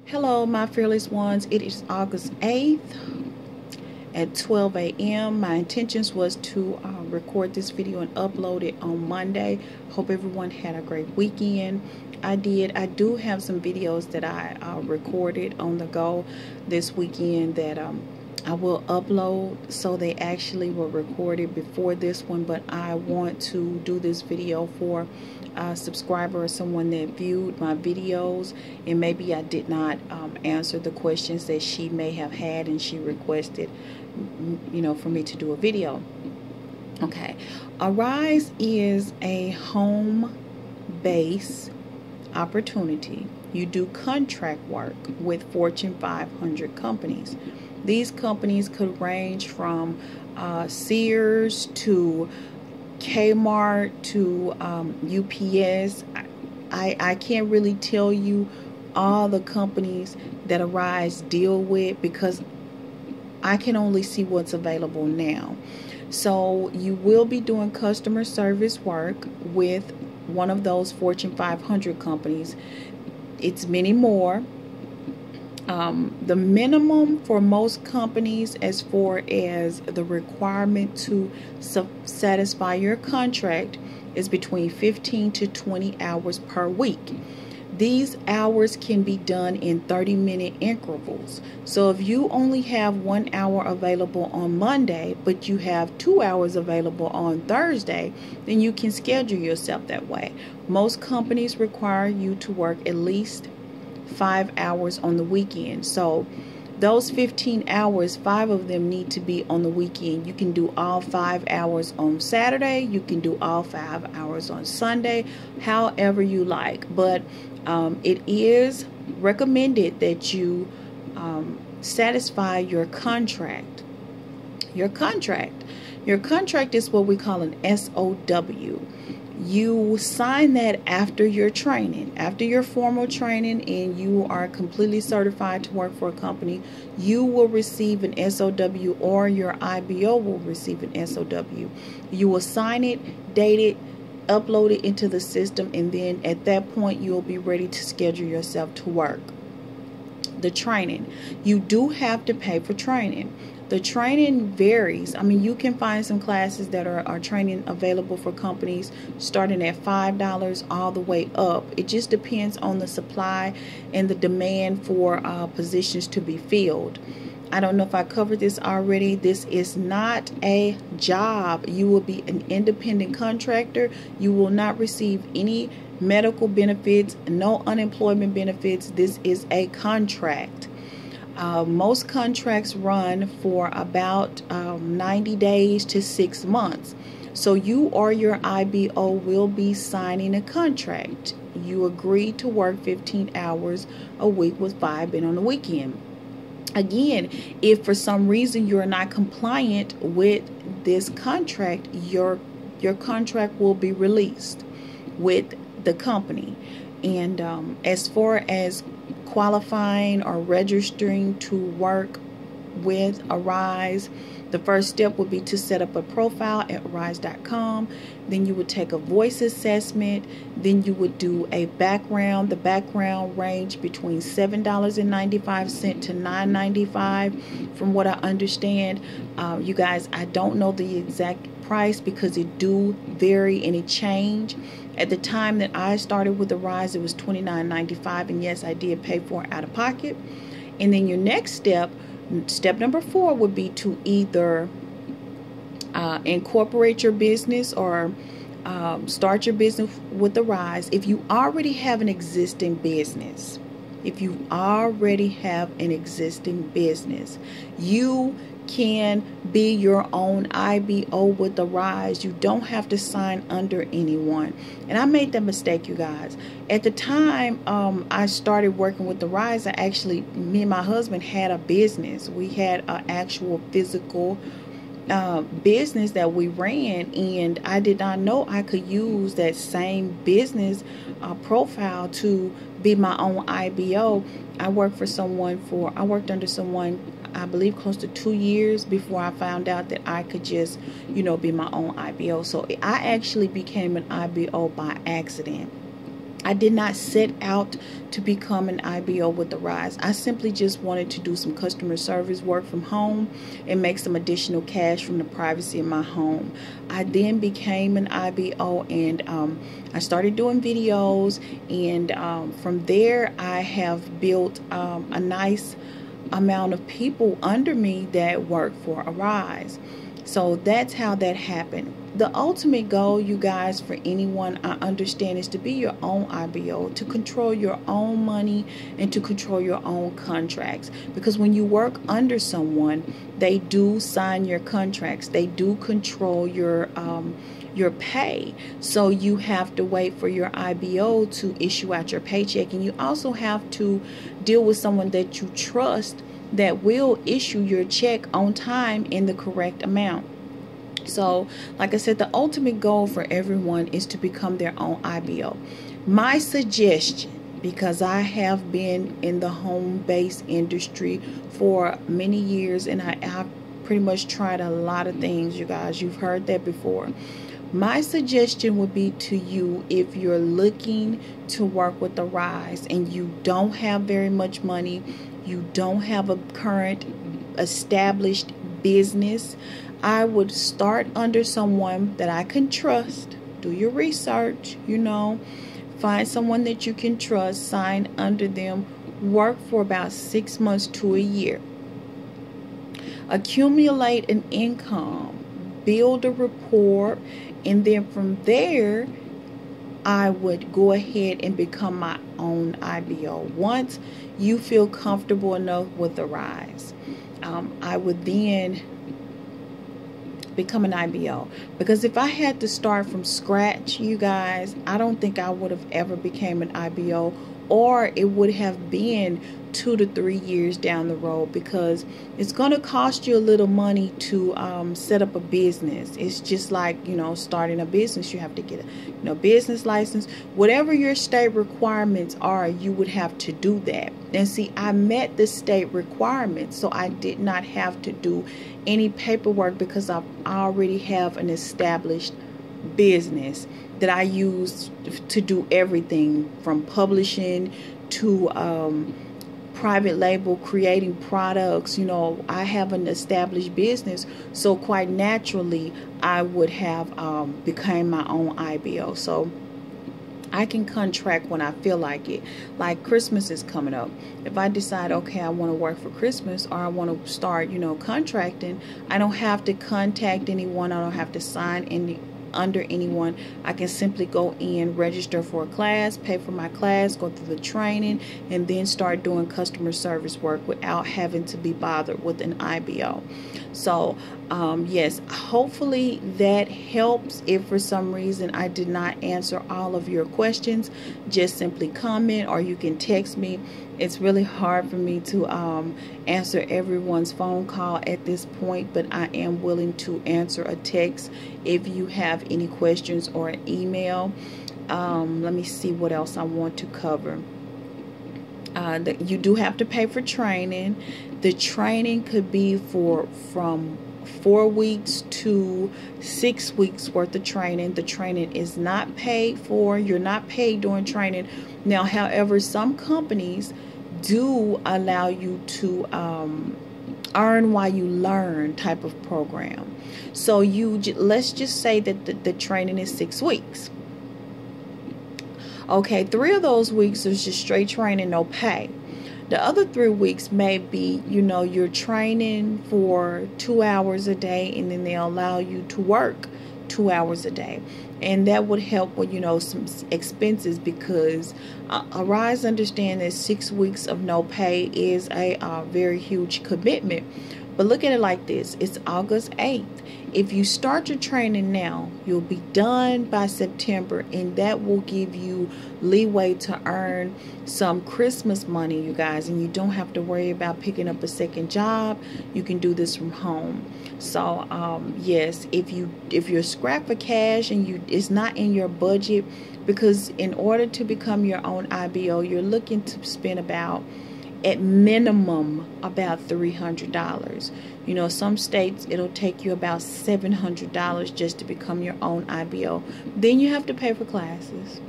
Hello, my fearless ones. It is August 8th at 12 a.m. My intentions was to record this video and upload it on Monday. Hope everyone had a great weekend. I did. I do have some videos that I recorded on the go this weekend that I will upload, so they actually were recorded before this one, but I want to do this video for a subscriber or someone that viewed my videos and maybe I did not answer the questions that she may have had and she requested, for me to do a video. Okay, Arise is a home-based opportunity. You do contract work with Fortune 500 companies. These companies could range from Sears to Kmart to UPS. I can't really tell you all the companies that Arise deal with because I can only see what's available now. So you will be doing customer service work with one of those Fortune 500 companies. It's many more. The minimum for most companies as far as the requirement to satisfy your contract is between 15 to 20 hours per week. These hours can be done in 30-minute intervals. So if you only have 1 hour available on Monday, but you have 2 hours available on Thursday, then you can schedule yourself that way. Most companies require you to work at least 5 hours on the weekend. So those 15 hours, 5 of them need to be on the weekend. You can do all 5 hours on Saturday. You can do all 5 hours on Sunday, however you like. But it is recommended that you satisfy your contract. Your contract is what we call an SOW. You sign that after your training, after your formal training, and you are completely certified to work for a company. You will receive an SOW, or your IBO will receive an SOW. You will sign it, date it, upload it into the system, and then at that point you'll be ready to schedule yourself to work. The training, you do have to pay for training. The training varies. I mean, you can find some classes that are training available for companies starting at $5 all the way up. It just depends on the supply and the demand for positions to be filled. I don't know if I covered this already. This is not a job. You will be an independent contractor. You will not receive any medical benefits, no unemployment benefits. This is a contract. Most contracts run for about 90 days to 6 months. So you or your IBO will be signing a contract. You agree to work 15 hours a week with 5 being on the weekend. Again, if for some reason you're not compliant with this contract, your contract will be released with the company. And as far as qualifying or registering to work with Arise, the first step would be to set up a profile at arise.com. Then you would take a voice assessment. Then you would do a background. The background range between $7.95 to $9.95 from what I understand. You guys, I don't know the exact price because it do vary and it change. At the time that I started with Arise, it was $29.95, and yes, I did pay for it out of pocket. And then your next step number 4 would be to either incorporate your business or start your business with Arise. If you already have an existing business, you can be your own IBO with Arise. You don't have to sign under anyone. And I made that mistake, you guys. At the time I started working with Arise, me and my husband had a business. We had an actual physical business that we ran, and I did not know I could use that same business profile to be my own IBO. I worked under someone, I believe, close to 2 years before I found out that I could just, be my own IBO. So I actually became an IBO by accident. I did not set out to become an IBO with the Rise. I simply just wanted to do some customer service work from home and make some additional cash from the privacy of my home. I then became an IBO, and I started doing videos, and from there I have built a nice amount of people under me that work for Arise. So that's how that happened. The ultimate goal, you guys, for anyone, I understand, is to be your own IBO, to control your own money and to control your own contracts. Because when you work under someone, they do sign your contracts. They do control your pay. So you have to wait for your IBO to issue out your paycheck, and you also have to deal with someone that you trust that will issue your check on time in the correct amount. So, like I said, the ultimate goal for everyone is to become their own IBO. My suggestion, because I have been in the home-based industry for many years, and I've pretty much tried a lot of things, you guys. You've heard that before. My suggestion would be to you, if you're looking to work with the Rise and you don't have very much money, you don't have a current established business, I would start under someone that I can trust. Do your research, find someone that you can trust, sign under them, work for about 6 months to a year. Accumulate an income, build a rapport, and then from there, I would go ahead and become my own IBO. Once you feel comfortable enough with the Rise, I would then become an IBO. Because if I had to start from scratch, you guys, I don't think I would have ever became an IBO, or it would have been 2 to 3 years down the road, because it's going to cost you a little money to set up a business. It's just like, starting a business. You have to get a business license. Whatever your state requirements are, you would have to do that. And see, I met the state requirements, so I did not have to do any paperwork because I already have an established business that I use to do everything from publishing to private label, creating products. I have an established business, so quite naturally I would have become my own IBO. So I can contract when I feel like it. Like Christmas is coming up. If I decide, okay, I want to work for Christmas, or I want to start, contracting, I don't have to contact anyone. I don't have to sign under anyone. I can simply go in, register for a class, pay for my class, go through the training, and then start doing customer service work without having to be bothered with an IBO. So yes, hopefully that helps. If for some reason I did not answer all of your questions, just simply comment, or you can text me. It's really hard for me to answer everyone's phone call at this point, but I am willing to answer a text if you have any questions, or an email. Let me see what else I want to cover. You do have to pay for training. The training could be from 4 weeks to 6 weeks worth of training. The training is not paid for. You're not paid during training. Now, however, some companies do allow you to earn while you learn type of program. So let's just say that the training is 6 weeks. Okay, 3 of those weeks is just straight training, no pay. The other 3 weeks may be, you're training for 2 hours a day, and then they'll allow you to work 2 hours a day. And that would help with, some expenses, because Arise understand that 6 weeks of no pay is a very huge commitment. But look at it like this. It's August 8th. If you start your training now, you'll be done by September, and that will give you leeway to earn some Christmas money, you guys, and you don't have to worry about picking up a second job. You can do this from home. So yes, if you're strapped for cash and it's not in your budget, because in order to become your own IBO, you're looking to spend at minimum about $300. Some states it'll take you about $700 just to become your own IBO. Then you have to pay for classes.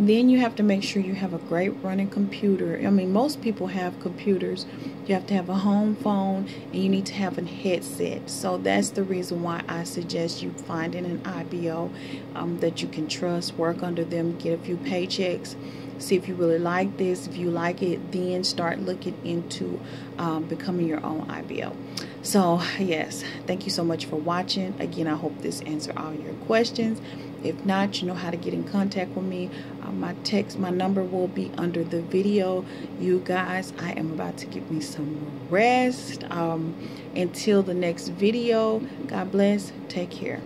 Then you have to make sure you have a great running computer. I mean, most people have computers. You have to have a home phone, and you need to have a headset. So that's the reason why I suggest you finding an IBO that you can trust, work under them, get a few paychecks, see if you really like this. If you like it, then start looking into becoming your own IBO. So yes, thank you so much for watching. Again, I hope this answered all your questions. If not, you know how to get in contact with me. My number will be under the video. You guys, I am about to give me some rest. Until the next video, God bless. Take care.